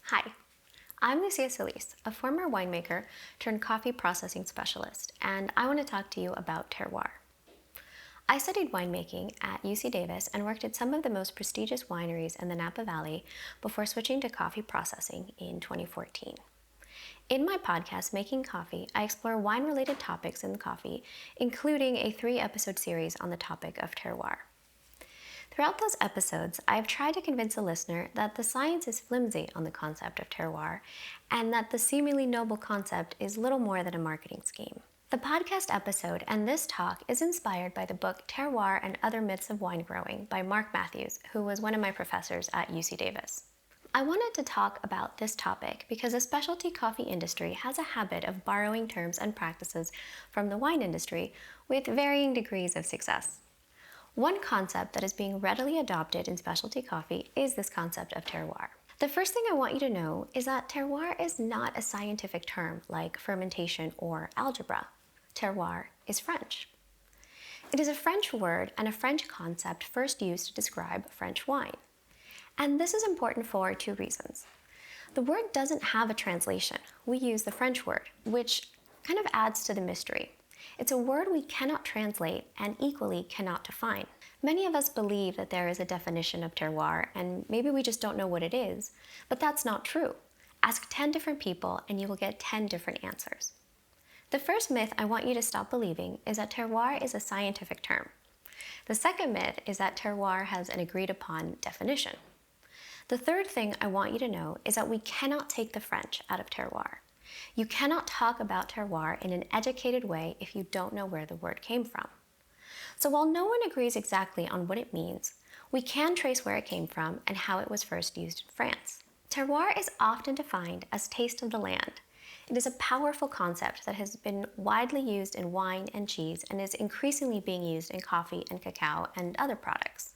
Hi, I'm Lucia Solis, a former winemaker turned coffee processing specialist, and I want to talk to you about terroir. I studied winemaking at UC Davis and worked at some of the most prestigious wineries in the Napa Valley before switching to coffee processing in 2014. In my podcast, Making Coffee, I explore wine-related topics in coffee, including a 3-episode series on the topic of terroir. Throughout those episodes, I've tried to convince the listener that the science is flimsy on the concept of terroir, and that the seemingly noble concept is little more than a marketing scheme. The podcast episode and this talk is inspired by the book Terroir and Other Myths of Wine Growing by Mark Matthews, who was one of my professors at UC Davis. I wanted to talk about this topic because the specialty coffee industry has a habit of borrowing terms and practices from the wine industry with varying degrees of success. One concept that is being readily adopted in specialty coffee is this concept of terroir. The first thing I want you to know is that terroir is not a scientific term like fermentation or algebra. Terroir is French. It is a French word and a French concept first used to describe French wine. And this is important for 2 reasons. The word doesn't have a translation. We use the French word, which kind of adds to the mystery. It's a word we cannot translate and equally cannot define. Many of us believe that there is a definition of terroir, and maybe we just don't know what it is, but that's not true. Ask 10 different people and you will get 10 different answers. The first myth I want you to stop believing is that terroir is a scientific term. The second myth is that terroir has an agreed upon definition. The third thing I want you to know is that we cannot take the French out of terroir. You cannot talk about terroir in an educated way if you don't know where the word came from. So while no one agrees exactly on what it means, we can trace where it came from and how it was first used in France. Terroir is often defined as taste of the land. It is a powerful concept that has been widely used in wine and cheese and is increasingly being used in coffee and cacao and other products.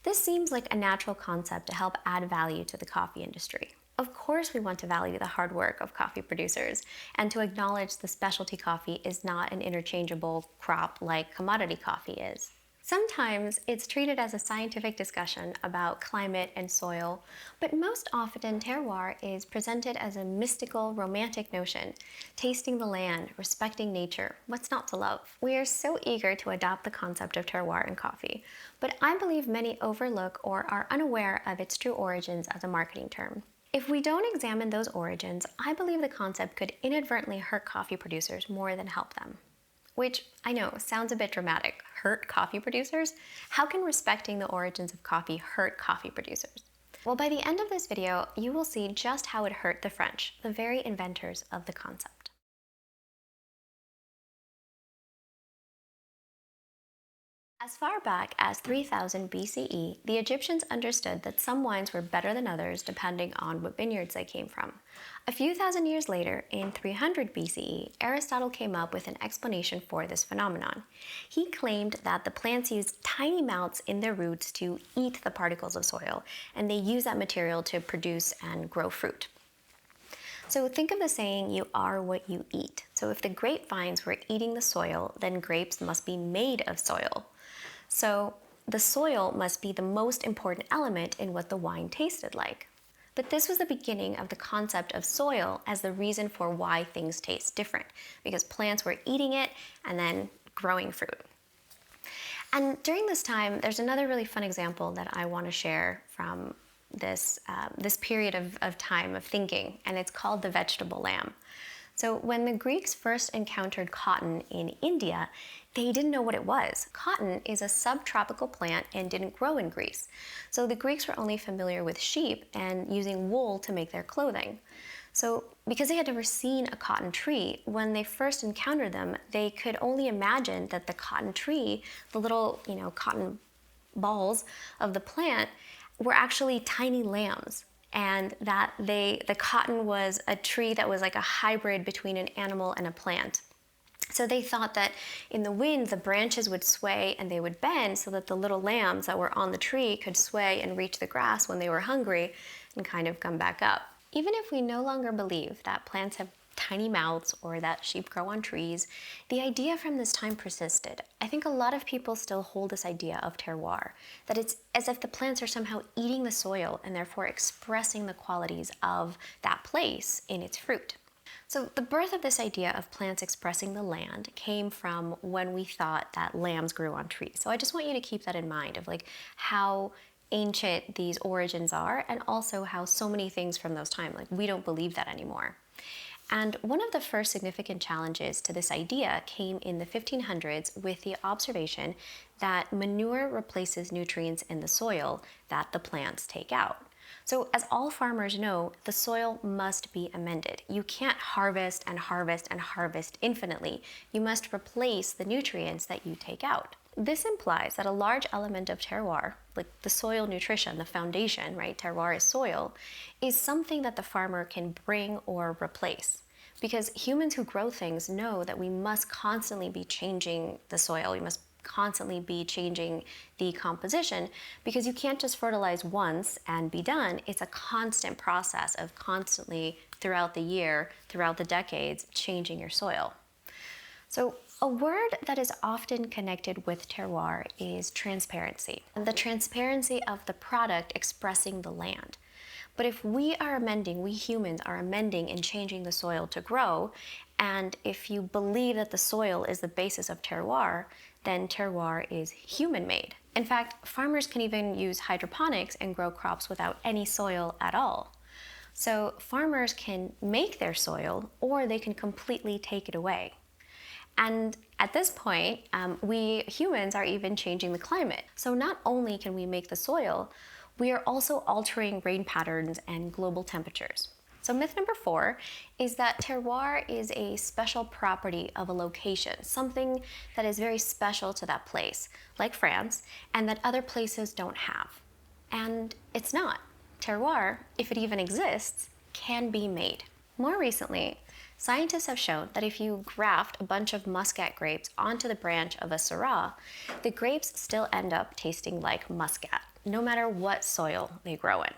This seems like a natural concept to help add value to the coffee industry. Of course, we want to value the hard work of coffee producers and to acknowledge the specialty coffee is not an interchangeable crop like commodity coffee is. Sometimes it's treated as a scientific discussion about climate and soil, but most often terroir is presented as a mystical, romantic notion, tasting the land, respecting nature, what's not to love? We are so eager to adopt the concept of terroir in coffee, but I believe many overlook or are unaware of its true origins as a marketing term. If we don't examine those origins, I believe the concept could inadvertently hurt coffee producers more than help them. Which, I know, sounds a bit dramatic. Hurt coffee producers? How can respecting the origins of coffee hurt coffee producers? Well, by the end of this video, you will see just how it hurt the French, the very inventors of the concept. As far back as 3000 BCE, the Egyptians understood that some wines were better than others depending on what vineyards they came from. A few thousand years later, in 300 BCE, Aristotle came up with an explanation for this phenomenon. He claimed that the plants used tiny mouths in their roots to eat the particles of soil, and they use that material to produce and grow fruit. So think of the saying, you are what you eat. So if the grapevines were eating the soil, then grapes must be made of soil. So the soil must be the most important element in what the wine tasted like. But this was the beginning of the concept of soil as the reason for why things taste different, because plants were eating it and then growing fruit. And during this time, there's another really fun example that I want to share from this period of time of thinking, and it's called the vegetable lamb. So when the Greeks first encountered cotton in India, they didn't know what it was. Cotton is a subtropical plant and didn't grow in Greece. So the Greeks were only familiar with sheep and using wool to make their clothing. So because they had never seen a cotton tree, when they first encountered them, they could only imagine that the cotton tree, the little, cotton balls of the plant, were actually tiny lambs. And that the cotton was a tree that was like a hybrid between an animal and a plant. So they thought that in the wind, the branches would sway and they would bend so that the little lambs that were on the tree could sway and reach the grass when they were hungry and kind of come back up. Even if we no longer believe that plants have tiny mouths or that sheep grow on trees, the idea from this time persisted. I think a lot of people still hold this idea of terroir, that it's as if the plants are somehow eating the soil and therefore expressing the qualities of that place in its fruit. So the birth of this idea of plants expressing the land came from when we thought that lambs grew on trees. So I just want you to keep that in mind of like how ancient these origins are, and also how so many things from those times, like we don't believe that anymore. And one of the first significant challenges to this idea came in the 1500s with the observation that manure replaces nutrients in the soil that the plants take out. So as all farmers know, the soil must be amended. You can't harvest and harvest and harvest infinitely. You must replace the nutrients that you take out. This implies that a large element of terroir, like the soil nutrition, the foundation, right? Terroir is soil, is something that the farmer can bring or replace. Because humans who grow things know that we must constantly be changing the soil. We must constantly be changing the composition, because you can't just fertilize once and be done. It's a constant process of constantly throughout the year, throughout the decades, changing your soil. So a word that is often connected with terroir is transparency, and the transparency of the product expressing the land. But if we are amending, we humans are amending and changing the soil to grow, and if you believe that the soil is the basis of terroir, then terroir is human-made. In fact, farmers can even use hydroponics and grow crops without any soil at all. So farmers can make their soil, or they can completely take it away. And at this point, we humans are even changing the climate. So not only can we make the soil, we are also altering rain patterns and global temperatures. So myth number 4 is that terroir is a special property of a location, something that is very special to that place, like France, and that other places don't have. And it's not. Terroir, if it even exists, can be made. More recently, scientists have shown that if you graft a bunch of muscat grapes onto the branch of a Syrah, the grapes still end up tasting like muscat, no matter what soil they grow in.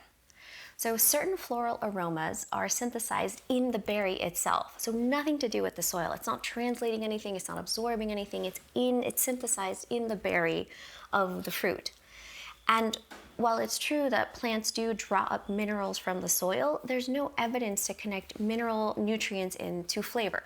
So certain floral aromas are synthesized in the berry itself, so nothing to do with the soil. It's not translating anything, it's not absorbing anything, it's synthesized in the berry of the fruit. And while it's true that plants do draw up minerals from the soil, there's no evidence to connect mineral nutrients into flavor.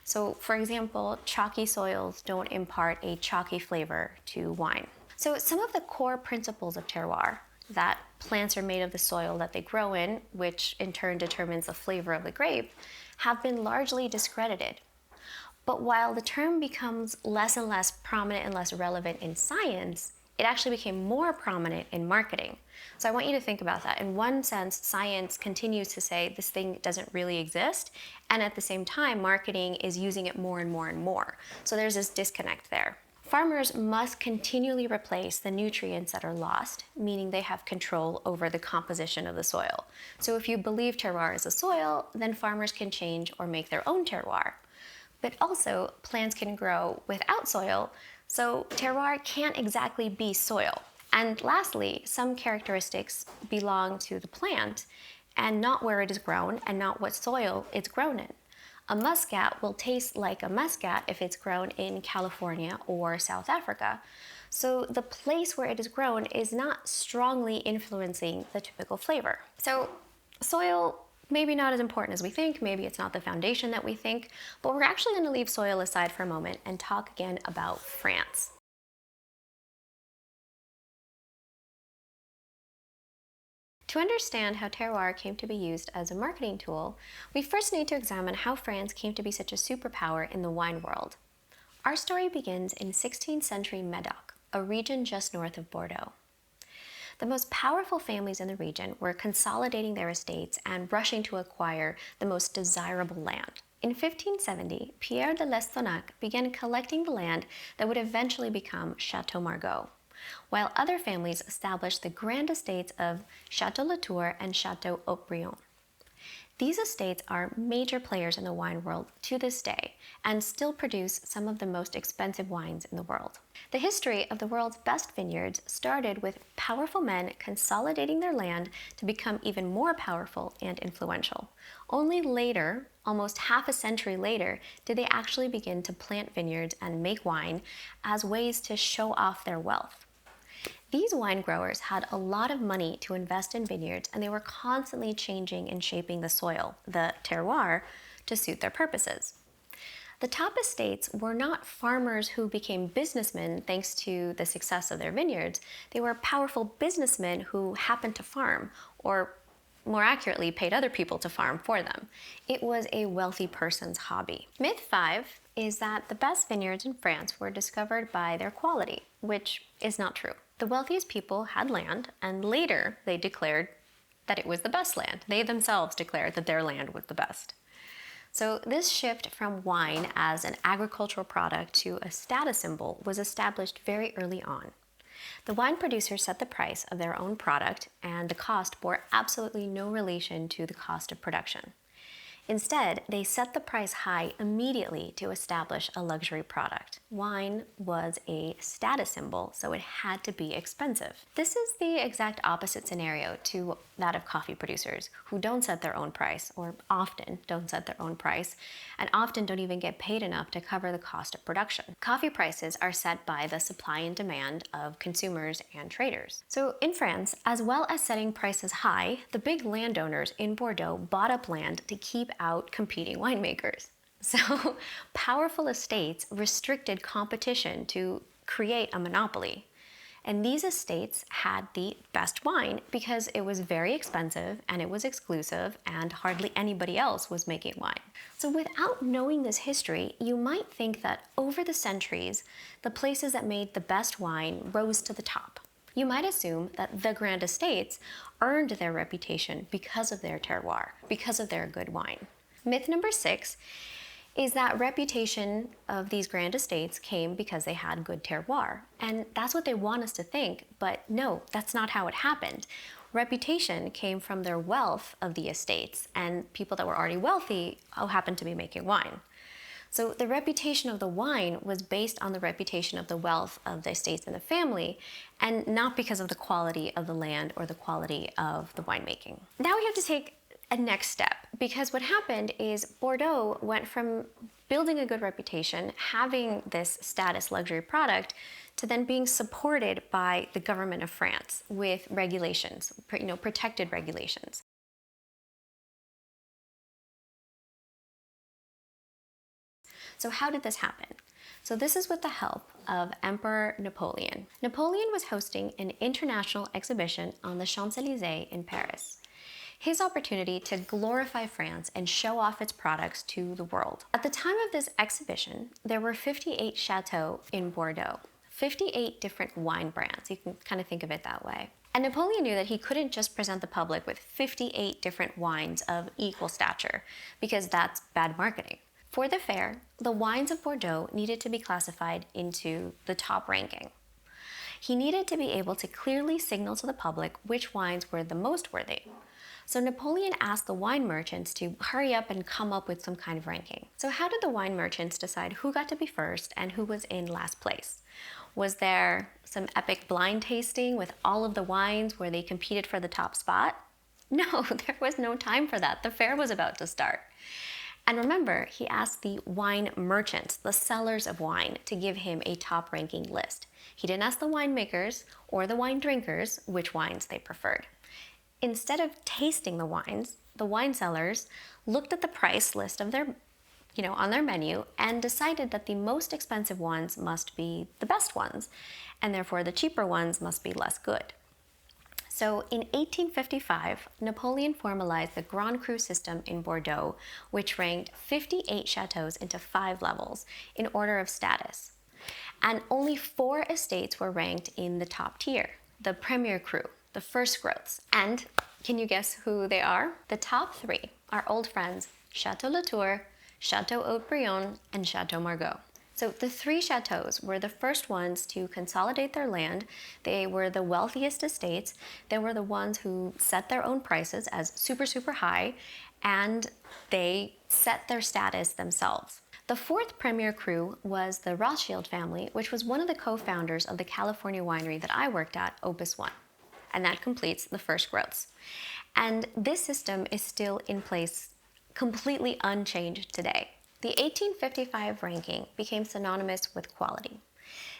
So for example, chalky soils don't impart a chalky flavor to wine. So some of the core principles of terroir, that plants are made of the soil that they grow in, which in turn determines the flavor of the grape, have been largely discredited. But while the term becomes less and less prominent and less relevant in science, it actually became more prominent in marketing. So I want you to think about that. In one sense, science continues to say this thing doesn't really exist, and at the same time, marketing is using it more and more and more. So there's this disconnect there. Farmers must continually replace the nutrients that are lost, meaning they have control over the composition of the soil. So if you believe terroir is a soil, then farmers can change or make their own terroir. But also, plants can grow without soil, so terroir can't exactly be soil. And lastly, some characteristics belong to the plant and not where it is grown and not what soil it's grown in. A muscat will taste like a muscat if it's grown in California or South Africa. So the place where it is grown is not strongly influencing the typical flavor. So soil, maybe not as important as we think, maybe it's not the foundation that we think, but we're actually going to leave soil aside for a moment and talk again about France. To understand how terroir came to be used as a marketing tool, we first need to examine how France came to be such a superpower in the wine world. Our story begins in 16th century Medoc, a region just north of Bordeaux. The most powerful families in the region were consolidating their estates and rushing to acquire the most desirable land. In 1570, Pierre de l'Estonnac began collecting the land that would eventually become Chateau Margaux, while other families established the grand estates of Chateau Latour and Chateau Haut-Brion. These estates are major players in the wine world to this day and still produce some of the most expensive wines in the world. The history of the world's best vineyards started with powerful men consolidating their land to become even more powerful and influential. Only later, almost half a century later, did they actually begin to plant vineyards and make wine as ways to show off their wealth. These wine growers had a lot of money to invest in vineyards, and they were constantly changing and shaping the soil, the terroir, to suit their purposes. The top estates were not farmers who became businessmen thanks to the success of their vineyards. They were powerful businessmen who happened to farm, or more accurately, paid other people to farm for them. It was a wealthy person's hobby. Myth 5 is that the best vineyards in France were discovered by their quality, which is not true. The wealthiest people had land, and later they declared that it was the best land. They themselves declared that their land was the best. So this shift from wine as an agricultural product to a status symbol was established very early on. The wine producers set the price of their own product, and the cost bore absolutely no relation to the cost of production. Instead, they set the price high immediately to establish a luxury product. Wine was a status symbol, so it had to be expensive. This is the exact opposite scenario to that of coffee producers, who don't set their own price, or often don't set their own price, and often don't even get paid enough to cover the cost of production. Coffee prices are set by the supply and demand of consumers and traders. So in France, as well as setting prices high, the big landowners in Bordeaux bought up land to keep out competing winemakers. So powerful estates restricted competition to create a monopoly. And these estates had the best wine because it was very expensive and it was exclusive and hardly anybody else was making wine. So without knowing this history, you might think that over the centuries, the places that made the best wine rose to the top. You might assume that the grand estates earned their reputation because of their terroir, because of their good wine. Myth number 6 is that reputation of these grand estates came because they had good terroir. And that's what they want us to think, but no, that's not how it happened. Reputation came from their wealth of the estates and people that were already wealthy who happened to be making wine. So the reputation of the wine was based on the reputation of the wealth of the estates and the family, and not because of the quality of the land or the quality of the winemaking. Now we have to take a next step, because what happened is Bordeaux went from building a good reputation, having this status luxury product, to then being supported by the government of France with regulations, protected regulations. So how did this happen? So this is with the help of Emperor Napoleon. Napoleon was hosting an international exhibition on the Champs-Élysées in Paris. His opportunity to glorify France and show off its products to the world. At the time of this exhibition, there were 58 chateaux in Bordeaux, 58 different wine brands. You can kind of think of it that way. And Napoleon knew that he couldn't just present the public with 58 different wines of equal stature, because that's bad marketing. For the fair, the wines of Bordeaux needed to be classified into the top ranking. He needed to be able to clearly signal to the public which wines were the most worthy. So Napoleon asked the wine merchants to hurry up and come up with some kind of ranking. So how did the wine merchants decide who got to be first and who was in last place? Was there some epic blind tasting with all of the wines where they competed for the top spot? No, there was no time for that. The fair was about to start. And remember, he asked the wine merchants, the sellers of wine, to give him a top ranking list. He didn't ask the winemakers or the wine drinkers which wines they preferred. Instead of tasting the wines, the wine sellers looked at the price list of their, on their menu and decided that the most expensive ones must be the best ones, and therefore the cheaper ones must be less good. So in 1855, Napoleon formalized the Grand Cru system in Bordeaux, which ranked 58 chateaux into 5 levels in order of status. And only 4 estates were ranked in the top tier, the Premier Cru, the first growths. And can you guess who they are? The top 3 are old friends Chateau Latour, Chateau Haut-Brion, and Chateau Margaux. So the 3 chateaux were the first ones to consolidate their land. They were the wealthiest estates. They were the ones who set their own prices as super, super high. and they set their status themselves. The fourth premier cru was the Rothschild family, which was one of the co-founders of the California winery that I worked at, Opus One. And that completes the first growths. And this system is still in place, completely unchanged today. The 1855 ranking became synonymous with quality.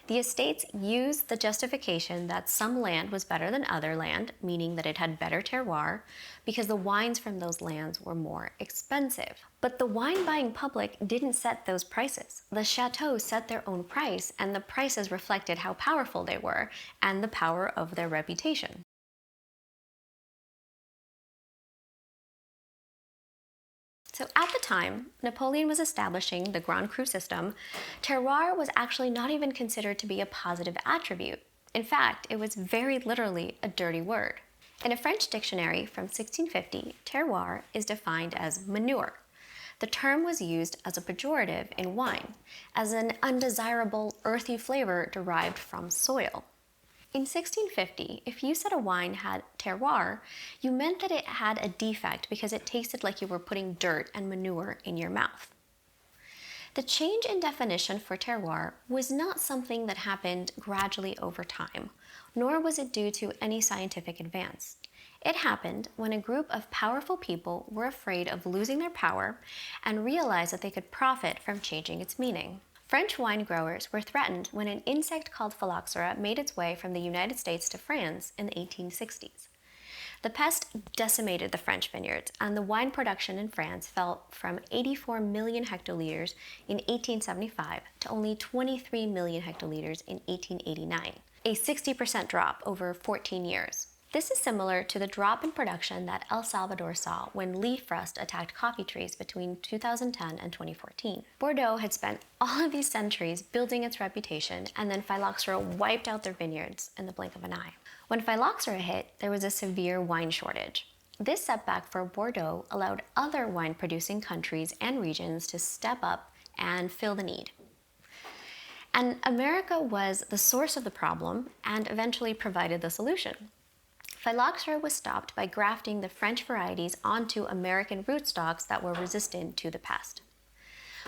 The estates used the justification that some land was better than other land, meaning that it had better terroir, because the wines from those lands were more expensive. But the wine-buying public didn't set those prices. The chateaux set their own price, and the prices reflected how powerful they were and the power of their reputation. So at the time Napoleon was establishing the Grand Cru system, terroir was actually not even considered to be a positive attribute. In fact, it was very literally a dirty word. In a French dictionary from 1650, terroir is defined as manure. The term was used as a pejorative in wine, as an undesirable earthy flavor derived from soil. In 1650, if you said a wine had terroir, you meant that it had a defect because it tasted like you were putting dirt and manure in your mouth. The change in definition for terroir was not something that happened gradually over time, nor was it due to any scientific advance. It happened when a group of powerful people were afraid of losing their power and realized that they could profit from changing its meaning. French wine growers were threatened when an insect called phylloxera made its way from the United States to France in the 1860s. The pest decimated the French vineyards, and the wine production in France fell from 84 million hectoliters in 1875 to only 23 million hectoliters in 1889, a 60% drop over 14 years. This is similar to the drop in production that El Salvador saw when leaf rust attacked coffee trees between 2010 and 2014. Bordeaux had spent all of these centuries building its reputation, and then phylloxera wiped out their vineyards in the blink of an eye. When phylloxera hit, there was a severe wine shortage. This setback for Bordeaux allowed other wine-producing countries and regions to step up and fill the need. And America was the source of the problem and eventually provided the solution. Phylloxera was stopped by grafting the French varieties onto American rootstocks that were resistant to the pest.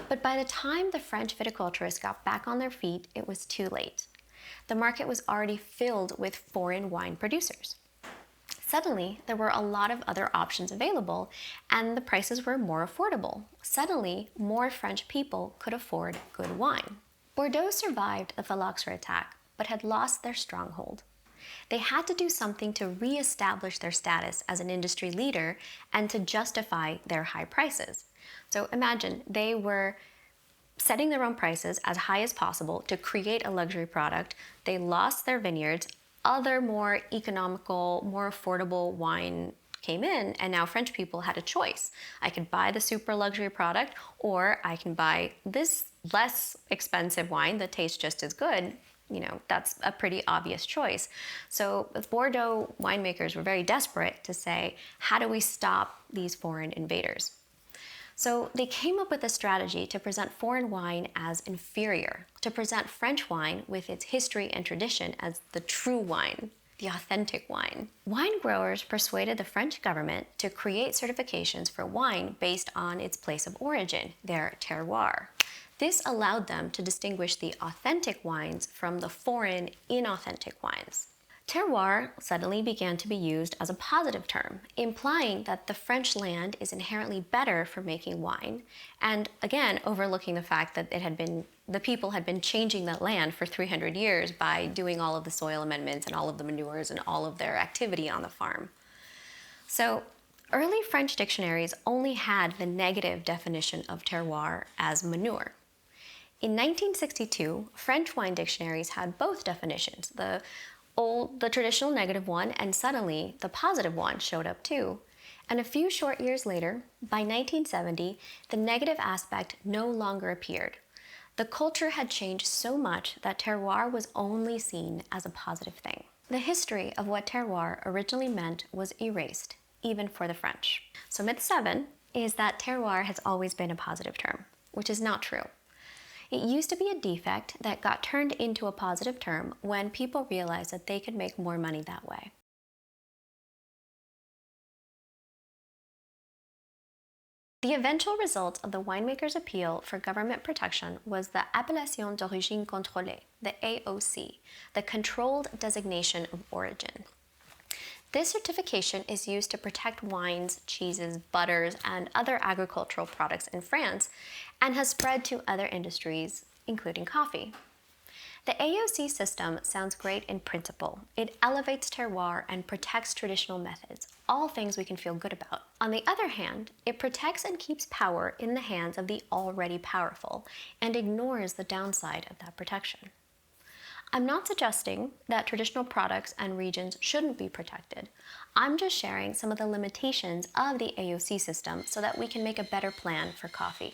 But by the time the French viticulturists got back on their feet, it was too late. The market was already filled with foreign wine producers. Suddenly, there were a lot of other options available, and the prices were more affordable. Suddenly, more French people could afford good wine. Bordeaux survived the phylloxera attack, but had lost their stronghold. They had to do something to re-establish their status as an industry leader and to justify their high prices. So imagine, they were setting their own prices as high as possible to create a luxury product. They lost their vineyards. Other more economical, more affordable wine came in, and now French people had a choice. I could buy the super luxury product, or I can buy this less expensive wine that tastes just as good. You know, that's a pretty obvious choice. So the Bordeaux winemakers were very desperate to say, how do we stop these foreign invaders? So they came up with a strategy to present foreign wine as inferior, to present French wine with its history and tradition as the true wine, the authentic wine. Wine growers persuaded the French government to create certifications for wine based on its place of origin, their terroir. This allowed them to distinguish the authentic wines from the foreign, inauthentic wines. Terroir suddenly began to be used as a positive term, implying that the French land is inherently better for making wine, and again, overlooking the fact that the people had been changing that land for 300 years by doing all of the soil amendments and all of the manures and all of their activity on the farm. So, early French dictionaries only had the negative definition of terroir as manure. In 1962, French wine dictionaries had both definitions. The traditional negative one, and suddenly the positive one showed up too. And a few short years later, by 1970, the negative aspect no longer appeared. The culture had changed so much that terroir was only seen as a positive thing. The history of what terroir originally meant was erased, even for the French. So myth 7 is that terroir has always been a positive term, which is not true. It used to be a defect that got turned into a positive term when people realized that they could make more money that way. The eventual result of the winemakers' appeal for government protection was the Appellation d'origine contrôlée, the AOC, the Controlled Designation of Origin. This certification is used to protect wines, cheeses, butters, and other agricultural products in France and has spread to other industries, including coffee. The AOC system sounds great in principle. It elevates terroir and protects traditional methods, all things we can feel good about. On the other hand, it protects and keeps power in the hands of the already powerful and ignores the downside of that protection. I'm not suggesting that traditional products and regions shouldn't be protected. I'm just sharing some of the limitations of the AOC system so that we can make a better plan for coffee.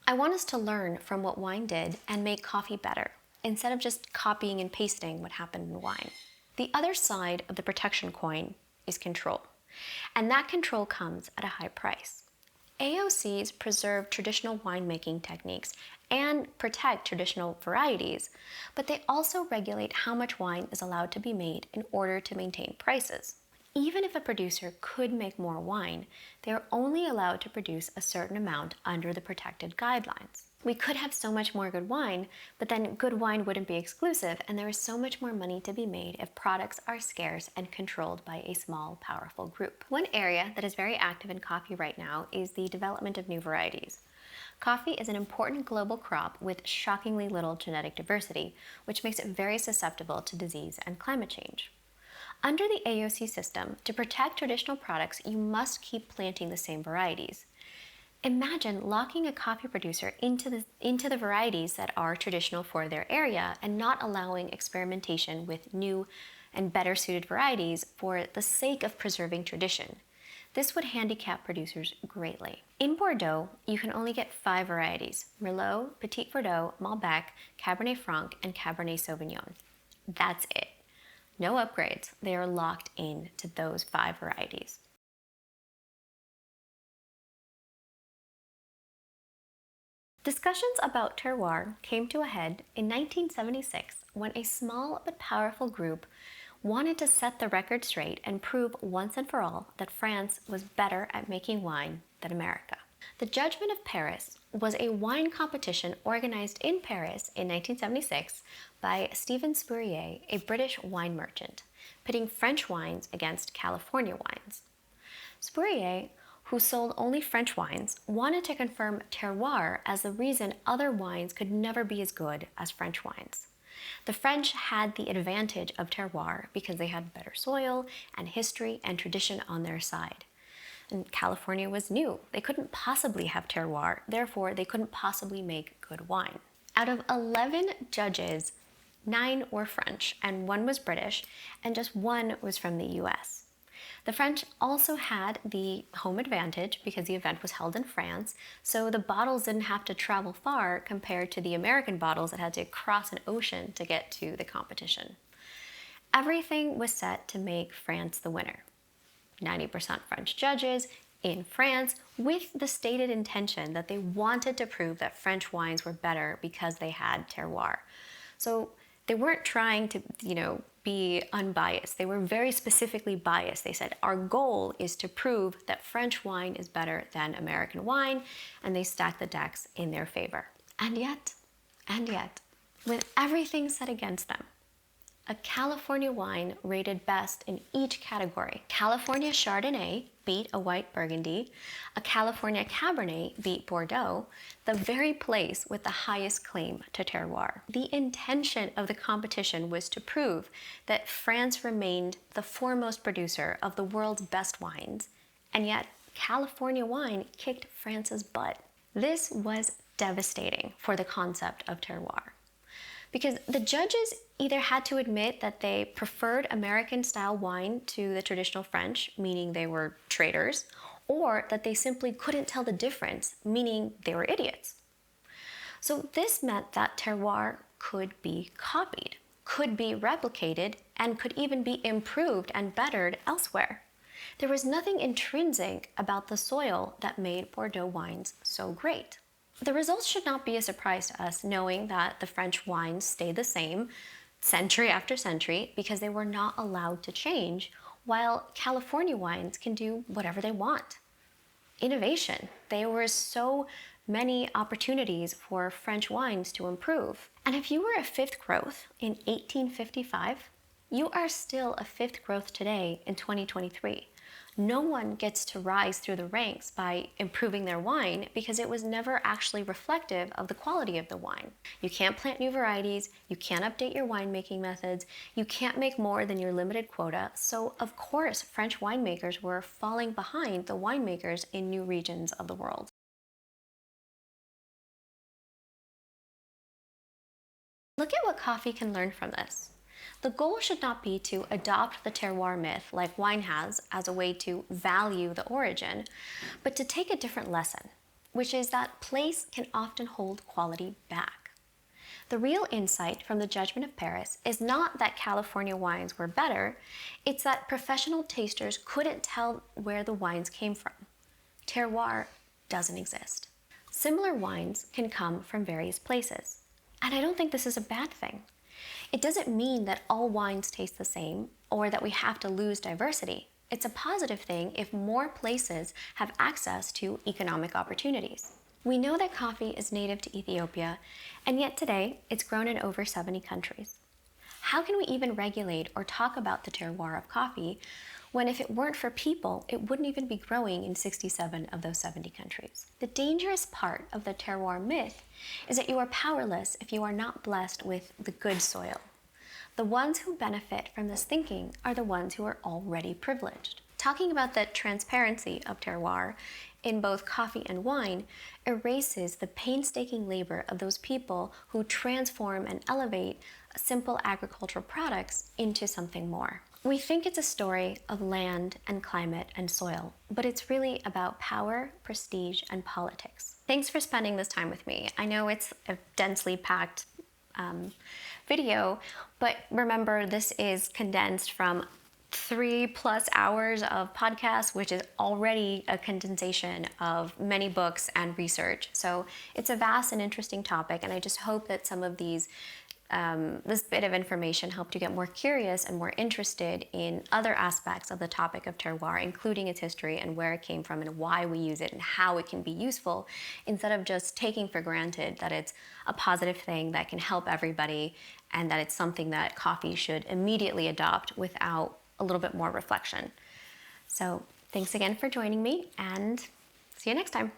I want us to learn from what wine did and make coffee better, instead of just copying and pasting what happened in wine. The other side of the protection coin is control, and that control comes at a high price. AOCs preserve traditional winemaking techniques and protect traditional varieties, but they also regulate how much wine is allowed to be made in order to maintain prices. Even if a producer could make more wine, they are only allowed to produce a certain amount under the protected guidelines. We could have so much more good wine, but then good wine wouldn't be exclusive, and there is so much more money to be made if products are scarce and controlled by a small, powerful group. One area that is very active in coffee right now is the development of new varieties. Coffee is an important global crop with shockingly little genetic diversity, which makes it very susceptible to disease and climate change. Under the AOC system, to protect traditional products, you must keep planting the same varieties. Imagine locking a coffee producer into the varieties that are traditional for their area and not allowing experimentation with new and better suited varieties for the sake of preserving tradition. This would handicap producers greatly. In Bordeaux, you can only get 5 varieties: Merlot, Petit Verdot, Malbec, Cabernet Franc, and Cabernet Sauvignon. That's it. No upgrades. They are locked in to those 5 varieties. Discussions about terroir came to a head in 1976 when a small but powerful group wanted to set the record straight and prove once and for all that France was better at making wine than America. The Judgment of Paris was a wine competition organized in Paris in 1976 by Stephen Spurrier, a British wine merchant, pitting French wines against California wines. Spurrier, who sold only French wines, wanted to confirm terroir as the reason other wines could never be as good as French wines. The French had the advantage of terroir because they had better soil and history and tradition on their side. And California was new. They couldn't possibly have terroir, therefore they couldn't possibly make good wine. Out of 11 judges, 9 were French and 1 was British, and just 1 was from the US. The French also had the home advantage because the event was held in France, so the bottles didn't have to travel far compared to the American bottles that had to cross an ocean to get to the competition. Everything was set to make France the winner. 90% French judges in France, with the stated intention that they wanted to prove that French wines were better because they had terroir. So they weren't trying to, be unbiased. They were very specifically biased. They said, our goal is to prove that French wine is better than American wine, and they stacked the decks in their favor. And yet, with everything set against them, a California wine rated best in each category. California Chardonnay beat a white Burgundy. A California Cabernet beat Bordeaux, the very place with the highest claim to terroir. The intention of the competition was to prove that France remained the foremost producer of the world's best wines, and yet California wine kicked France's butt. This was devastating for the concept of terroir, because the judges either had to admit that they preferred American-style wine to the traditional French, meaning they were traitors, or that they simply couldn't tell the difference, meaning they were idiots. So this meant that terroir could be copied, could be replicated, and could even be improved and bettered elsewhere. There was nothing intrinsic about the soil that made Bordeaux wines so great. The results should not be a surprise to us, knowing that the French wines stayed the same century after century because they were not allowed to change, while California wines can do whatever they want. innovation. There were so many opportunities for French wines to improve. And if you were a fifth growth in 1855, you are still a fifth growth today in 2023. No one gets to rise through the ranks by improving their wine because it was never actually reflective of the quality of the wine. You can't plant new varieties, you can't update your winemaking methods, you can't make more than your limited quota, so of course French winemakers were falling behind the winemakers in new regions of the world. Look at what coffee can learn from this. The goal should not be to adopt the terroir myth like wine has as a way to value the origin, but to take a different lesson, which is that place can often hold quality back. The real insight from the Judgment of Paris is not that California wines were better, it's that professional tasters couldn't tell where the wines came from. Terroir doesn't exist. Similar wines can come from various places, and I don't think this is a bad thing. It doesn't mean that all wines taste the same or that we have to lose diversity. It's a positive thing if more places have access to economic opportunities. We know that coffee is native to Ethiopia, and yet today it's grown in over 70 countries. How can we even regulate or talk about the terroir of coffee when if it weren't for people, it wouldn't even be growing in 67 of those 70 countries? The dangerous part of the terroir myth is that you are powerless if you are not blessed with the good soil. The ones who benefit from this thinking are the ones who are already privileged. Talking about the transparency of terroir in both coffee and wine erases the painstaking labor of those people who transform and elevate simple agricultural products into something more. We think it's a story of land and climate and soil, but it's really about power, prestige, and politics. Thanks for spending this time with me. I know it's a densely packed video, but remember this is condensed from 3+ hours of podcasts, which is already a condensation of many books and research. So it's a vast and interesting topic, and I just hope that some of these this bit of information helped you get more curious and more interested in other aspects of the topic of terroir, including its history and where it came from and why we use it and how it can be useful, instead of just taking for granted that it's a positive thing that can help everybody and that it's something that coffee should immediately adopt without a little bit more reflection. So thanks again for joining me, and see you next time.